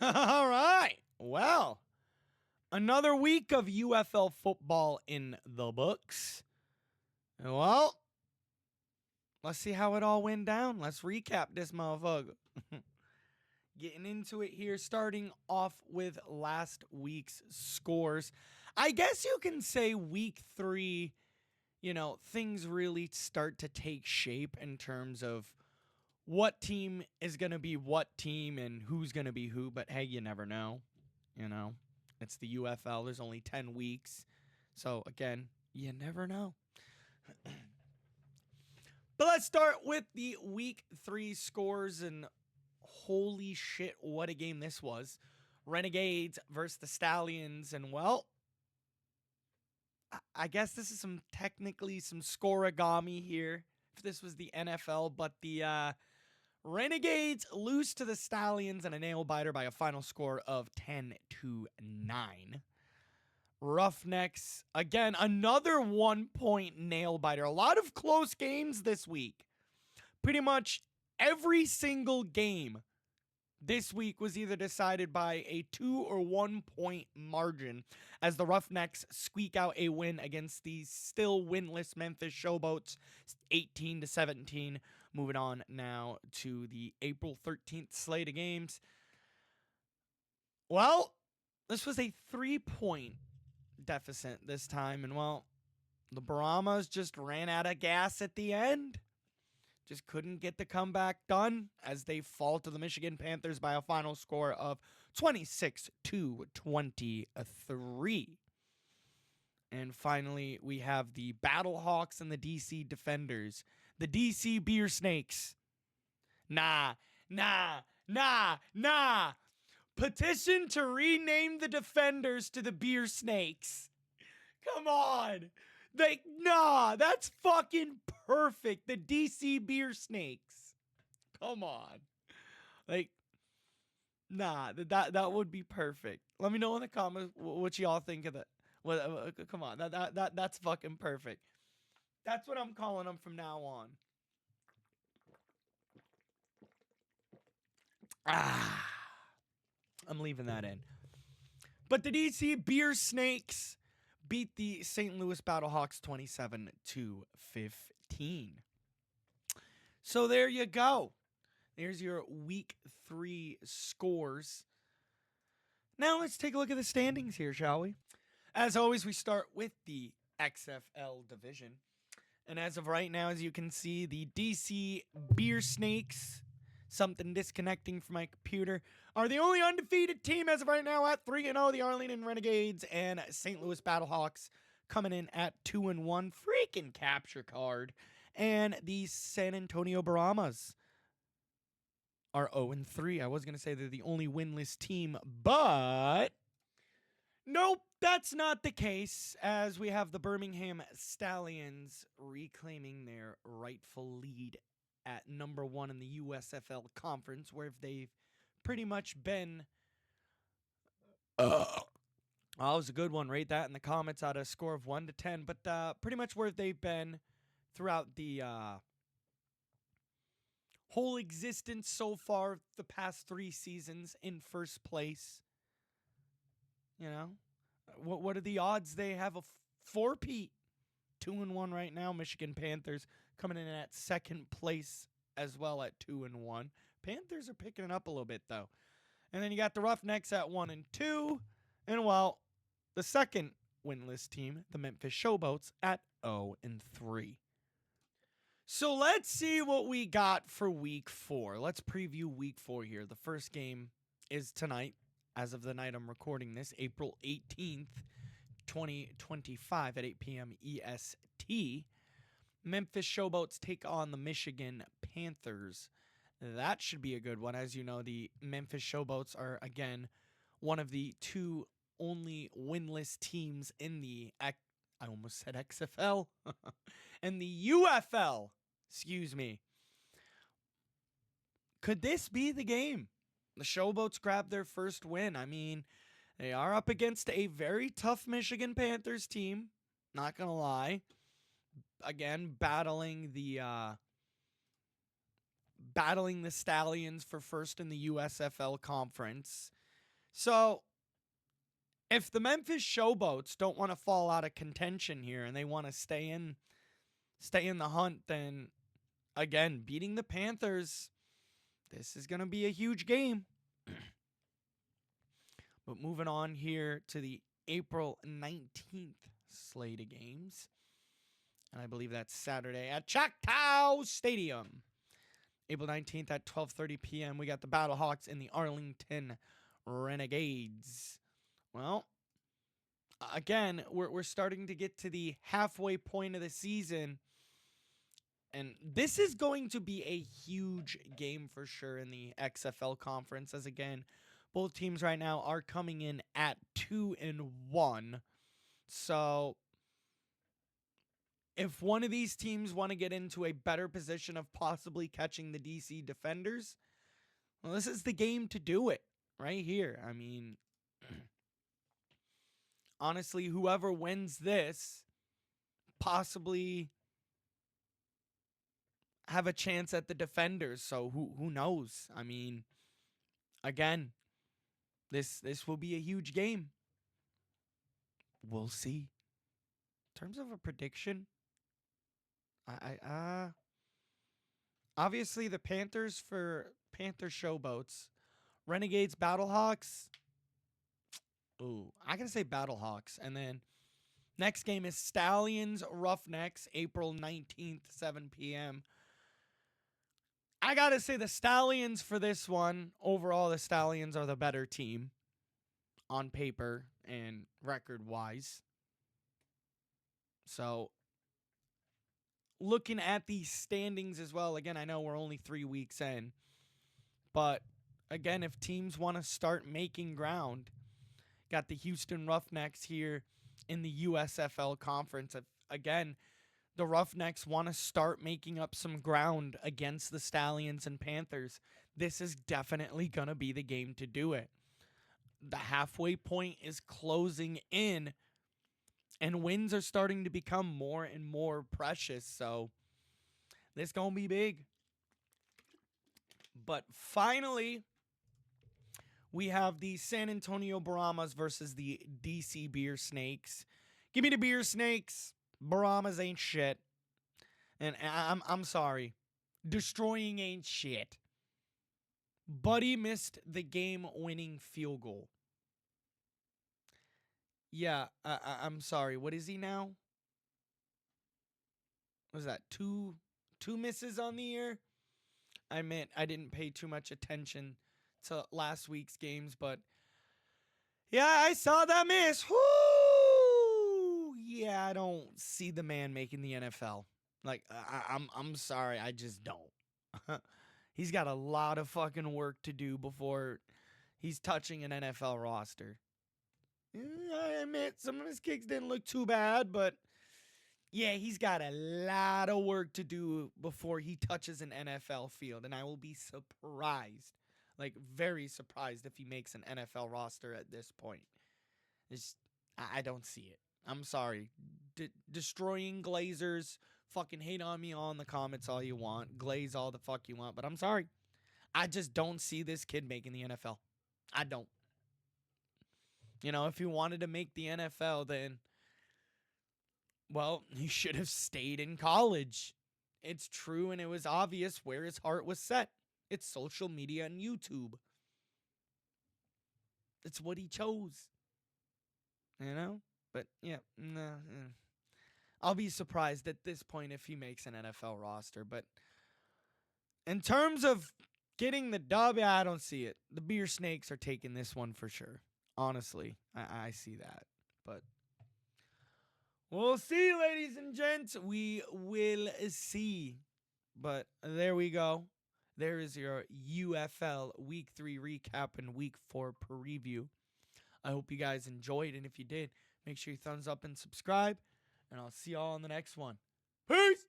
All right. Well, another week of UFL football in the books. Well, let's see how it all went down. Let's recap this motherfucker. Getting into it here, starting off with last week's scores. I guess you can say week 3, things really start to take shape in terms of what team is going to be what team and who's going to be who. But hey, you never know. It's the UFL. There's only 10 weeks. So again, you never know. But let's start with the week 3 scores, and holy shit, what a game this was. Renegades versus the Stallions, and well, I guess this is technically some scoreagami here if this was the NFL, but the Renegades lose to the Stallions in a nail biter by a final score of 10-9. Roughnecks, again, another 1-point nail biter. A lot of close games this week. Pretty much every single game this week was either decided by a 2 or 1 point margin as the Roughnecks squeak out a win against the still winless Memphis Showboats, 18-17. Moving on now to the April 13th slate of games. Well, this was a 3-point deficit this time, and well, the Brahmas just ran out of gas at the end. Just couldn't get the comeback done as they fall to the Michigan Panthers by a final score of 26-23. And finally, we have the Battlehawks and the DC Defenders. The DC Beer Snakes. Nah. Petition to rename the Defenders to the Beer Snakes. Come on. That's fucking perfect. The DC Beer Snakes. Come on. That would be perfect. Let me know in the comments what y'all think of that. Come on. That's fucking perfect. That's what I'm calling them from now on. I'm leaving that in. But the DC Beer Snakes beat the St. Louis Battlehawks 27-15. So there you go. There's your week 3 scores. Now let's take a look at the standings here, shall we? As always, we start with the XFL division. And as of right now, as you can see, the DC Beer Snakes, something disconnecting from my computer, are the only undefeated team as of right now at 3-0. The Arlington Renegades and St. Louis Battlehawks coming in at 2-1. Freaking capture card. And the San Antonio Brahmas are 0-3. I was going to say they're the only winless team, but nope, that's not the case, as we have the Birmingham Stallions reclaiming their rightful lead at number 1 in the USFL conference, where they've pretty much been... Oh, it was a good one. Rate that in the comments out of a score of 1 to 10, but pretty much where they've been throughout the whole existence so far, the past 3 seasons, in first place. What are the odds they have a 4-peat? 2-1 right now. Michigan Panthers coming in at second place as well at 2-1. Panthers are picking it up a little bit, though. And then you got the Roughnecks at 1-2. And, well, the second winless team, the Memphis Showboats, at 0-3. So let's see what we got for week 4. Let's preview week 4 here. The first game is tonight, as of the night I'm recording this, April 18th, 2025 at 8 p.m. EST. Memphis Showboats take on the Michigan Panthers. That should be a good one. As you know, the Memphis Showboats are, again, one of the 2 only winless teams in the, I almost said XFL, and the UFL. Excuse me. Could this be the game? The Showboats grab their first win. I mean, they are up against a very tough Michigan Panthers team. Not going to lie. Again, battling the Stallions for first in the USFL conference. So if the Memphis Showboats don't want to fall out of contention here and they want to stay in the hunt, then again, beating the Panthers, this is going to be a huge game. But moving on here to the April 19th slate of games. And I believe that's Saturday at Choctaw Stadium. April 19th at 12:30 p.m. We got the Battlehawks and the Arlington Renegades. Well, again, we're starting to get to the halfway point of the season. And this is going to be a huge game for sure in the XFL conference. As again, both teams right now are coming in at 2-1. So if one of these teams want to get into a better position of possibly catching the DC Defenders, well, this is the game to do it right here. I mean, honestly, whoever wins this possibly have a chance at the Defenders. So who knows? I mean, again, this will be a huge game. We'll see. In terms of a prediction, obviously the Panthers for Panther Showboats, Renegades, Battlehawks. Ooh, I gotta say Battlehawks. And then next game is Stallions Roughnecks, April 19th, 7 p.m. I gotta say the Stallions for this one. Overall, the Stallions are the better team on paper and record-wise. So, looking at the standings as well, again, I know we're only 3 weeks in, but again, if teams want to start making ground, got the Houston Roughnecks here in the USFL conference. Again, the Roughnecks want to start making up some ground against the Stallions and Panthers. This is definitely going to be the game to do it. The halfway point is closing in, and wins are starting to become more and more precious. So this going to be big. But finally, we have the San Antonio Brahmas versus the DC Beer Snakes. Give me the Beer Snakes. Brahmas ain't shit. And I'm sorry. Destroying ain't shit. Buddy missed the game-winning field goal. Yeah, I'm sorry. What is he now? What was that? Two misses on the year? I meant I didn't pay too much attention to last week's games, but yeah, I saw that miss. Whoo! Yeah, I don't see the man making the NFL. Like, I'm sorry, I just don't. He's got a lot of fucking work to do before he's touching an NFL roster. I admit some of his kicks didn't look too bad, but yeah, he's got a lot of work to do before he touches an NFL field, and I will be surprised, like very surprised, if he makes an NFL roster at this point. I don't see it. I'm sorry. Destroying Glazers. Fucking hate on me all in the comments all you want. Glaze all the fuck you want, but I'm sorry. I just don't see this kid making the NFL. I don't. You know, if he wanted to make the NFL, then, well, he should have stayed in college. It's true, and it was obvious where his heart was set. It's social media and YouTube. It's what he chose. You know? But, yeah, nah. I'll be surprised at this point if he makes an NFL roster. But in terms of getting the dub, yeah, I don't see it. The Beer Snakes are taking this one for sure. Honestly, I see that. But we'll see, ladies and gents. We will see. But there we go. There is your UFL Week 3 recap and Week 4 preview. I hope you guys enjoyed. And if you did, make sure you thumbs up and subscribe. And I'll see y'all on the next one. Peace!